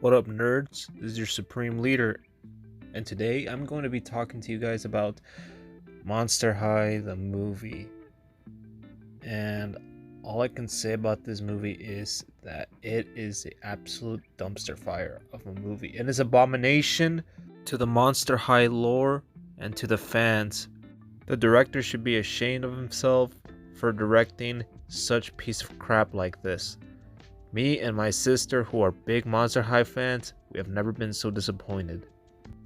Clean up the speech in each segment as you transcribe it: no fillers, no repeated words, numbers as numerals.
What up, nerds? This is your Supreme Leader, and today I'm going to be talking to you guys about Monster High, the movie. And all I can say about this movie is that it is the absolute dumpster fire of a movie. It is abomination to the Monster High lore and to the fans. The director should be ashamed of himself for directing such piece of crap like this. Me and my sister, who are big Monster High fans, we have never been so disappointed.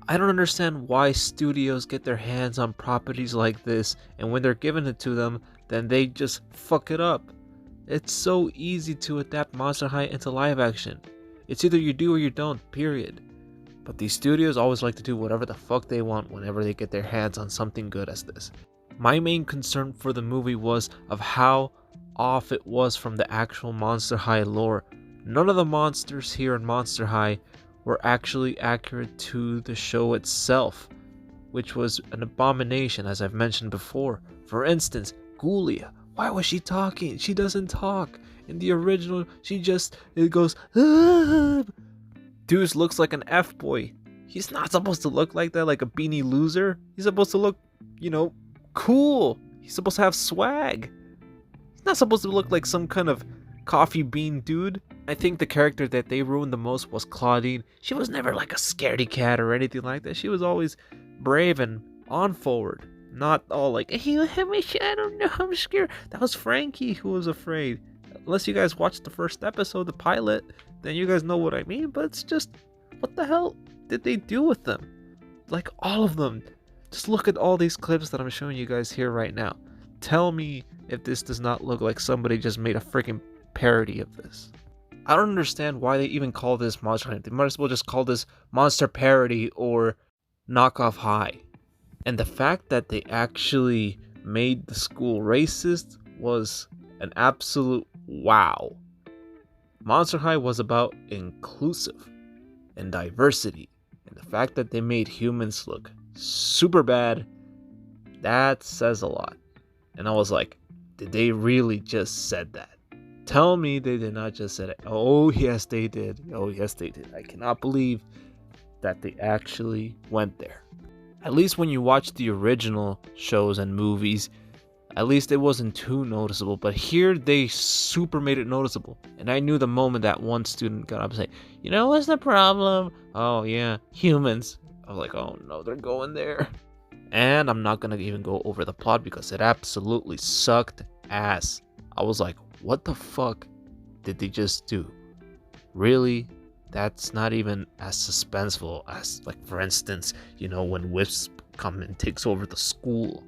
I don't understand why studios get their hands on properties like this, and when they're giving it to them, then they just fuck it up. It's so easy to adapt Monster High into live action. It's either you do or you don't, period. But these studios always like to do whatever the fuck they want whenever they get their hands on something good as this. My main concern for the movie was of how off it was from the actual Monster High lore. None of the monsters here in Monster High were actually accurate to the show itself, which was an abomination, as I've mentioned before. For instance, Ghoulia. Why was she talking? She doesn't talk. In the original, it goes, ah! Deuce looks like an F-boy. He's not supposed to look like that, like a beanie loser. He's supposed to look, cool. He's supposed to have swag. He's not supposed to look like some kind of coffee bean dude. I think the character that they ruined the most was Claudine. She was never like a scaredy cat or anything like that. She was always brave and on forward. Not all like, hey, I don't know, I'm scared. That was Frankie who was afraid. Unless you guys watched the first episode, the pilot, then you guys know what I mean. But it's just, what the hell did they do with them? Like, all of them. Just look at all these clips that I'm showing you guys here right now. Tell me if this does not look like somebody just made a freaking parody of this. I don't understand why they even call this Monster High. They might as well just call this Monster Parody or Knockoff High. And the fact that they actually made the school racist was an absolute wow. Monster High was about inclusive and diversity. And the fact that they made humans look super bad, that says a lot. And I was like, did they really just said that? Tell me they did not just say it. Oh, yes, they did. Oh, yes, they did. I cannot believe that they actually went there. At least when you watch the original shows and movies, at least it wasn't too noticeable. But here, they super made it noticeable. And I knew the moment that one student got up and said, what's the problem? Oh, yeah, humans. I was like, oh, no, they're going there. And I'm not going to even go over the plot because it absolutely sucked ass. I was like, what the fuck did they just do? Really? That's not even as suspenseful as, like, for instance, when Wisp comes and takes over the school.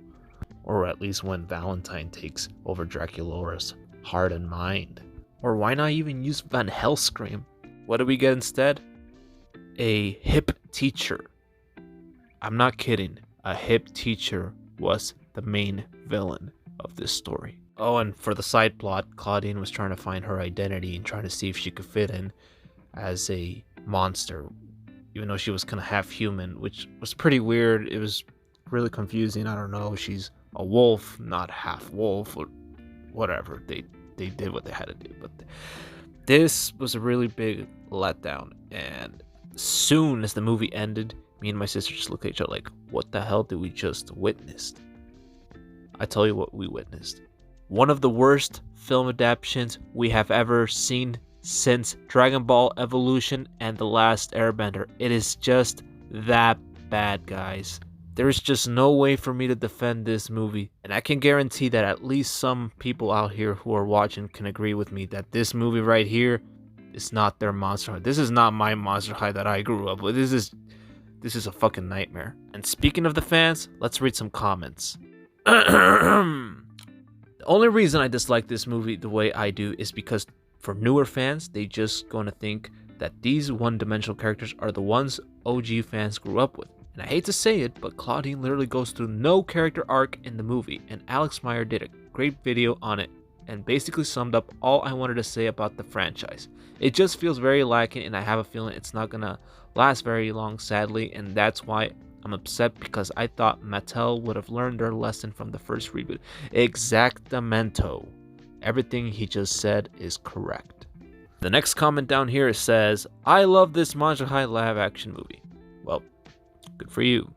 Or at least when Valentine takes over Draculaura's heart and mind. Or why not even use Van Helscream? What do we get instead? A hip teacher. I'm not kidding. A hip teacher was the main villain of this story. Oh, and for the side plot, Claudine was trying to find her identity and trying to see if she could fit in as a monster, even though she was kind of half human, which was pretty weird. It was really confusing. I don't know. She's a wolf, not half wolf, or whatever. They did what they had to do. But this was a really big letdown. And soon as the movie ended, me and my sister just looked at each other like, what the hell did we just witness? I tell you what we witnessed. One of the worst film adaptations we have ever seen since Dragon Ball Evolution and The Last Airbender. It is just that bad, guys. There is just no way for me to defend this movie. And I can guarantee that at least some people out here who are watching can agree with me that this movie right here is not their Monster High. This is not my Monster High that I grew up with. This is a fucking nightmare. And speaking of the fans, let's read some comments. The only reason I dislike this movie the way I do is because for newer fans, they just going to think that these one-dimensional characters are the ones OG fans grew up with. And I hate to say it, but Claudine literally goes through no character arc in the movie, and Alex Meyer did a great video on it and basically summed up all I wanted to say about the franchise. It just feels very lacking, and I have a feeling it's not gonna last very long, sadly, and that's why I'm upset, because I thought Mattel would have learned their lesson from the first reboot. Exactamento. Everything he just said is correct. The next comment down here says, I love this Monster High live action movie. Well, good for you.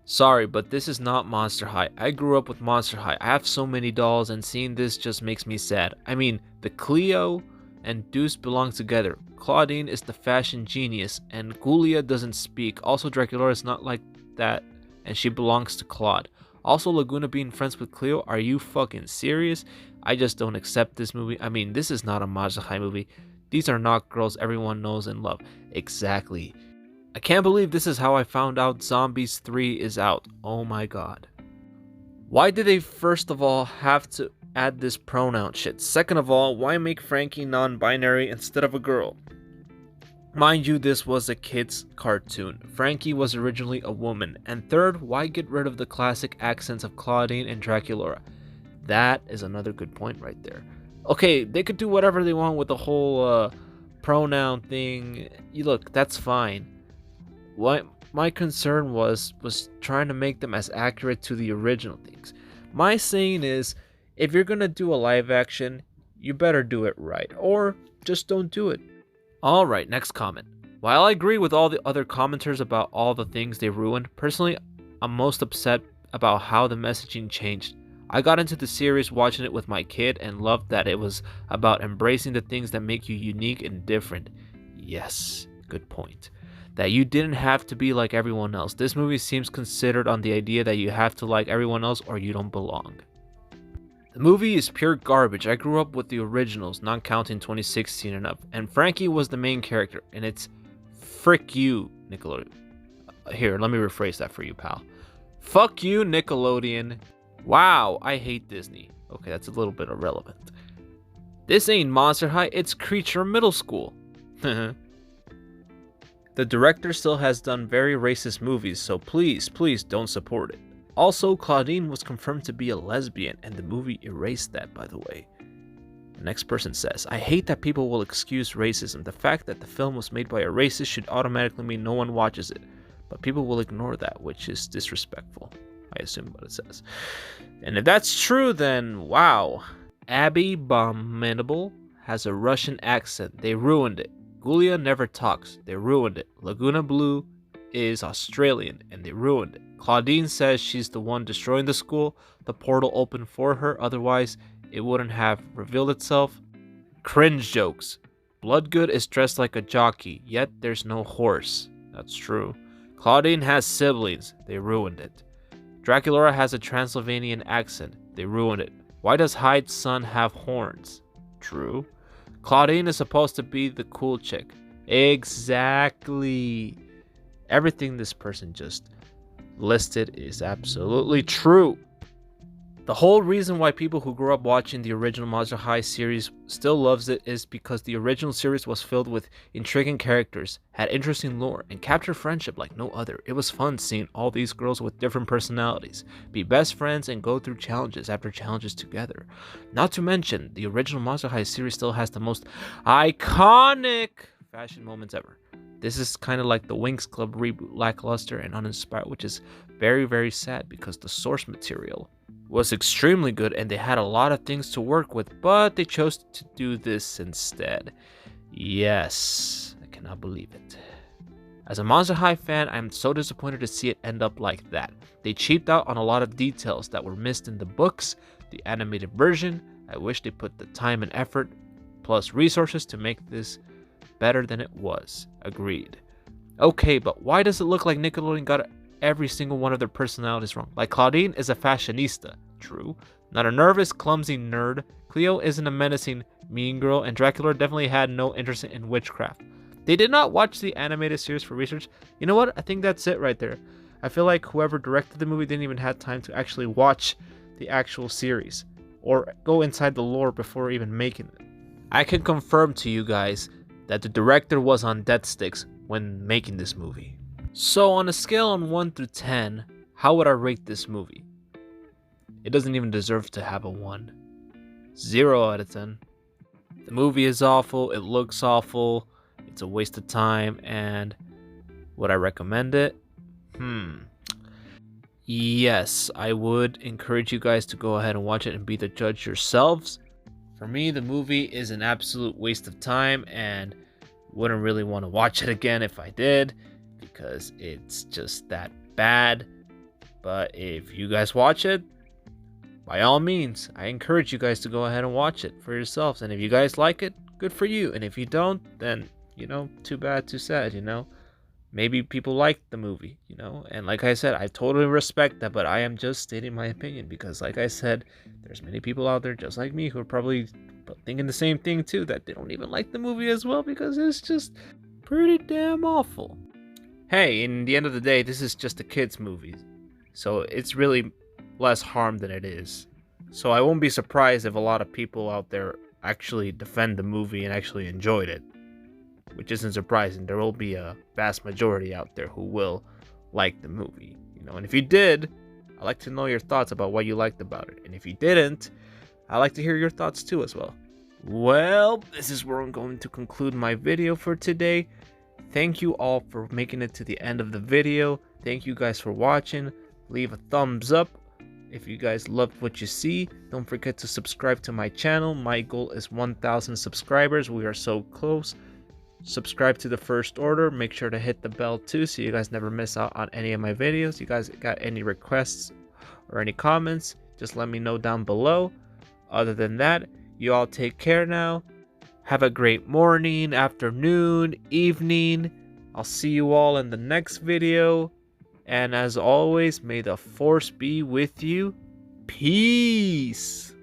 Sorry, but this is not Monster High. I grew up with Monster High. I have so many dolls, and seeing this just makes me sad. I mean, the Cleo and Deuce belong together. Claudine is the fashion genius, and Gulia doesn't speak. Also, Dracula is not like that, and she belongs to Claude. Also, Laguna being friends with Cleo. Are you fucking serious? I just don't accept this movie. I mean, this is not a Monster High movie. These are not girls everyone knows and love. Exactly. I can't believe this is how I found out Zombies 3 is out. Oh my god. Why did they first of all have to add this pronoun shit? Second of all, why make Frankie non-binary instead of a girl? Mind you, this was a kid's cartoon. Frankie was originally a woman. And third, why get rid of the classic accents of Claudine and Draculaura? That is another good point right there. Okay, they could do whatever they want with the whole pronoun thing. Look, that's fine. What my concern was trying to make them as accurate to the original things. My saying is, if you're gonna do a live action, you better do it right, or just don't do it. Alright, next comment. While I agree with all the other commenters about all the things they ruined, personally, I'm most upset about how the messaging changed. I got into the series watching it with my kid and loved that it was about embracing the things that make you unique and different. Yes, good point. That you didn't have to be like everyone else. This movie seems considered on the idea that you have to like everyone else or you don't belong. The movie is pure garbage. I grew up with the originals, not counting 2016 and up, and Frankie was the main character, and it's frick you, Nickelodeon. Here, let me rephrase that for you, pal. Fuck you, Nickelodeon. Wow, I hate Disney. Okay, that's a little bit irrelevant. This ain't Monster High, it's Creature Middle School. The director still has done very racist movies, so please don't support it. Also, Claudine was confirmed to be a lesbian, and the movie erased that, by the way. The next person says, I hate that people will excuse racism. The fact that the film was made by a racist should automatically mean no one watches it. But people will ignore that, which is disrespectful. I assume what it says. And if that's true, then wow. Abby Abominable has a Russian accent. They ruined it. Gulia never talks. They ruined it. Laguna Blue is Australian, and they ruined it. Claudine says she's the one destroying the school. The portal opened for her, otherwise it wouldn't have revealed itself. Cringe jokes. Bloodgood is dressed like a jockey, yet there's no horse. That's true. Claudine has siblings. They ruined it. Draculaura has a Transylvanian accent. They ruined it. Why does Hyde's son have horns? True. Claudine is supposed to be the cool chick. Exactly. Everything this person just listed is absolutely true. The whole reason why people who grew up watching the original Monster High series still loves it is because the original series was filled with intriguing characters, had interesting lore, and captured friendship like no other. It was fun seeing all these girls with different personalities be best friends and go through challenges after challenges together. Not to mention, the original Monster High series still has the most iconic fashion moments ever. This is kind of like the Winx Club reboot, lackluster and uninspired, which is very, very sad because the source material was extremely good and they had a lot of things to work with, but they chose to do this instead. Yes, I cannot believe it. As a Monster High fan, I am so disappointed to see it end up like that. They cheaped out on a lot of details that were missed in the books, the animated version. I wish they put the time and effort, plus resources to make this better than it was. Agreed. Okay, but why does it look like Nickelodeon got every single one of their personalities wrong? Like Claudine is a fashionista. True. Not a nervous, clumsy nerd. Cleo isn't a menacing mean girl, and Dracula definitely had no interest in witchcraft. They did not watch the animated series for research. You know what? I think that's it right there. I feel like whoever directed the movie didn't even have time to actually watch the actual series or go inside the lore before even making it. I can confirm to you guys that the director was on death sticks when making this movie. So on a scale of 1 through 10, how would I rate this movie? It doesn't even deserve to have a 1. 0 out of 10. The movie is awful, it looks awful, it's a waste of time, and would I recommend it? Yes, I would encourage you guys to go ahead and watch it and be the judge yourselves. For me, the movie is an absolute waste of time and wouldn't really want to watch it again if I did, because it's just that bad. But if you guys watch it, by all means, I encourage you guys to go ahead and watch it for yourselves. And if you guys like it, good for you. And if you don't, then, too bad, too sad, Maybe people like the movie, And like I said, I totally respect that, but I am just stating my opinion because, like I said, there's many people out there just like me who are probably thinking the same thing too, that they don't even like the movie as well because it's just pretty damn awful. Hey, in the end of the day, this is just a kid's movie, so it's really less harm than it is. So I won't be surprised if a lot of people out there actually defend the movie and actually enjoyed it. Which isn't surprising. There will be a vast majority out there who will like the movie, And if you did, I'd like to know your thoughts about what you liked about it. And if you didn't, I'd like to hear your thoughts too as well. Well, this is where I'm going to conclude my video for today. Thank you all for making it to the end of the video. Thank you guys for watching. Leave a thumbs up if you guys loved what you see. Don't forget to subscribe to my channel. My goal is 1,000 subscribers. We are so close. Subscribe to the First Order. Make sure to hit the bell too so you guys never miss out on any of my videos. You guys got any requests or any comments, just let me know down below. Other than that, you all take care now. Have a great morning, afternoon, evening. I'll see you all in the next video. And as always, may the Force be with you. Peace.